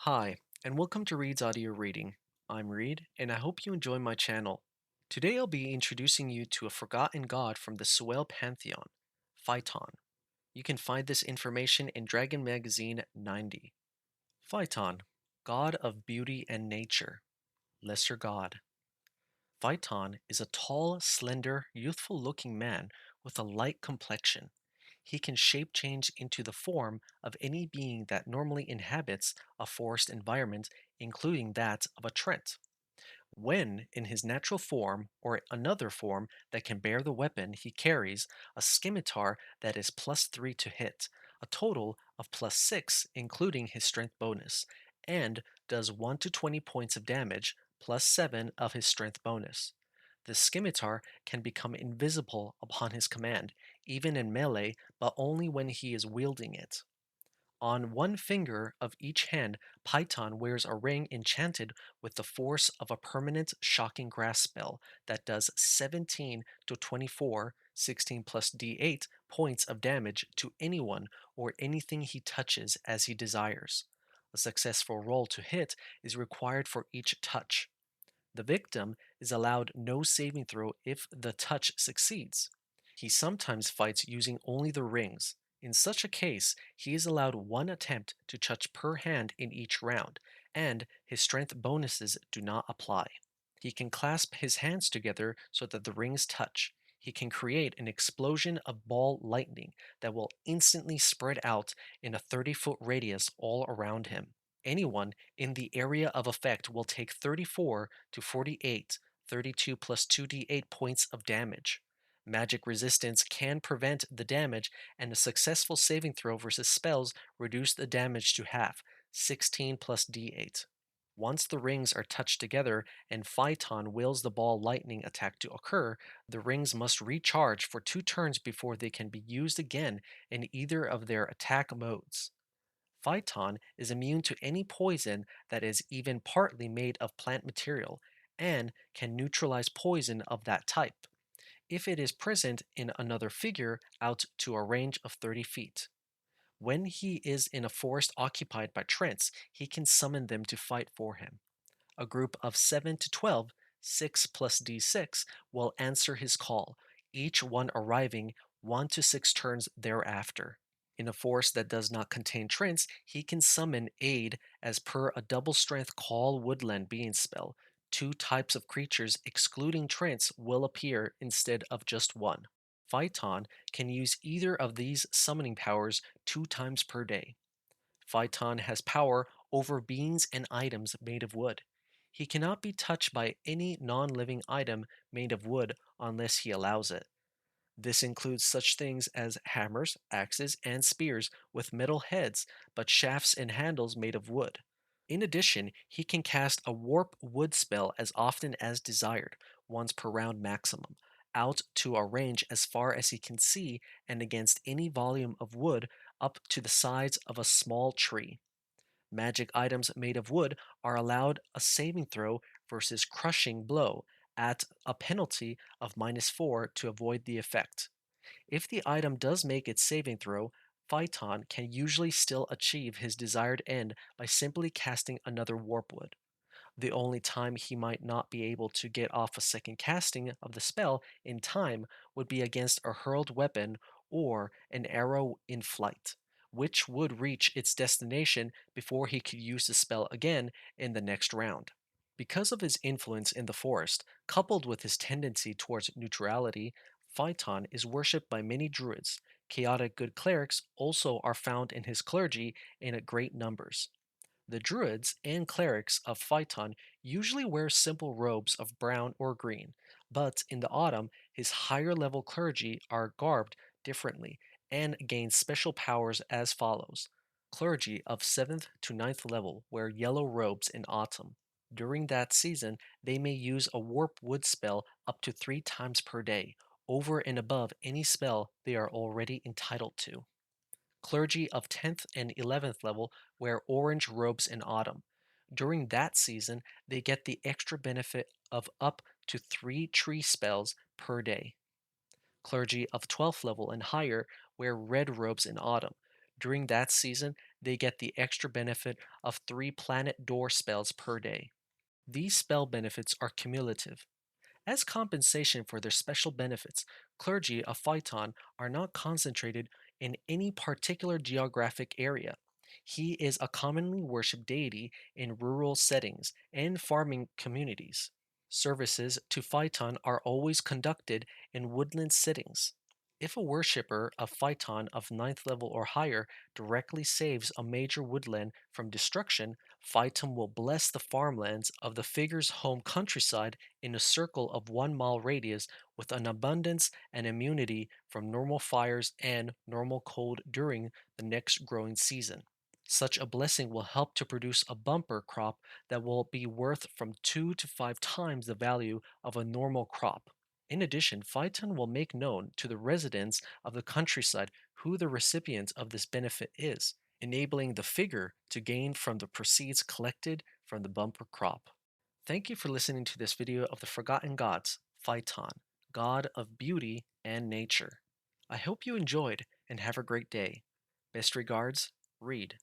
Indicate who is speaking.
Speaker 1: Hi, and welcome to Reed's Audio Reading. I'm Reed, and I hope you enjoy my channel. Today I'll be introducing you to a forgotten god from the Suel Pantheon, Phyton. You can find this information in Dragon Magazine 90. Phyton, god of beauty and nature, lesser god. Phyton is a tall, slender, youthful looking man with a light complexion. He can shape change into the form of any being that normally inhabits a forest environment, including that of a trent. When in his natural form or another form that can bear the weapon he carries, a scimitar that is +3 to hit, a total of +6 including his strength bonus, and does 1 to 20 points of damage, +7 of his strength bonus. The scimitar can become invisible upon his command, even in melee, but only when he is wielding it. On one finger of each hand, Phyton wears a ring enchanted with the force of a permanent shocking grass spell that does 17 to 24, 16 plus d8 points of damage to anyone or anything he touches as he desires. A successful roll to hit is required for each touch. The victim is allowed no saving throw if the touch succeeds. He sometimes fights using only the rings. In such a case, he is allowed one attempt to touch per hand in each round, and his strength bonuses do not apply. He can clasp his hands together so that the rings touch. He can create an explosion of ball lightning that will instantly spread out in a 30-foot radius all around him. Anyone in the area of effect will take 34 to 48, 32 plus 2d8 points of damage. Magic resistance can prevent the damage, and a successful saving throw versus spells reduce the damage to half, 16 plus d8. Once the rings are touched together and Phyton wills the ball lightning attack to occur, the rings must recharge for 2 turns before they can be used again in either of their attack modes. Phyton is immune to any poison that is even partly made of plant material and can neutralize poison of that type if it is present in another figure out to a range of 30 feet. When he is in a forest occupied by trents, he can summon them to fight for him. A group of 7 to 12, 6 plus d6, will answer his call, each one arriving 1 to 6 turns thereafter. In a forest that does not contain trents, he can summon aid as per a double strength call woodland being spell. 2 types of creatures excluding trents will appear instead of just one. Phyton can use either of these summoning powers 2 times per day. Phyton has power over beings and items made of wood. He cannot be touched by any non living item made of wood unless he allows it. This includes such things as hammers, axes, and spears with metal heads, but shafts and handles made of wood. In addition, he can cast a warp wood spell as often as desired, once per round maximum, out to a range as far as he can see and against any volume of wood up to the sides of a small tree. Magic items made of wood are allowed a saving throw versus crushing blow at a penalty of -4 to avoid the effect. If the item does make its saving throw, Phyton can usually still achieve his desired end by simply casting another warpwood. The only time he might not be able to get off a second casting of the spell in time would be against a hurled weapon or an arrow in flight, which would reach its destination before he could use the spell again in the next round. Because of his influence in the forest, coupled with his tendency towards neutrality, Phyton is worshipped by many druids. Chaotic good clerics also are found in his clergy in great numbers. The druids and clerics of Phyton usually wear simple robes of brown or green, but in the autumn his higher level clergy are garbed differently and gain special powers as follows. Clergy of 7th to ninth level wear yellow robes in autumn. During that season, they may use a warp wood spell up to 3 times per day, over and above any spell they are already entitled to. Clergy of 10th and 11th level wear orange robes in autumn. During that season, they get the extra benefit of up to 3 tree spells per day. Clergy of 12th level and higher wear red robes in autumn. During that season, they get the extra benefit of 3 planet door spells per day. These spell benefits are cumulative. As compensation for their special benefits, clergy of Phyton are not concentrated in any particular geographic area. He is a commonly worshipped deity in rural settings and farming communities. Services to Phyton are always conducted in woodland settings. If a worshipper of Phyton of ninth level or higher directly saves a major woodland from destruction, Phyton will bless the farmlands of the figure's home countryside in a circle of 1 mile radius with an abundance and immunity from normal fires and normal cold during the next growing season. Such a blessing will help to produce a bumper crop that will be worth from 2 to 5 times the value of a normal crop. In addition, Phyton will make known to the residents of the countryside who the recipient of this benefit is, enabling the figure to gain from the proceeds collected from the bumper crop. Thank you for listening to this video of the Forgotten Gods, Phyton, God of beauty and nature. I hope you enjoyed and have a great day. Best regards, Reed.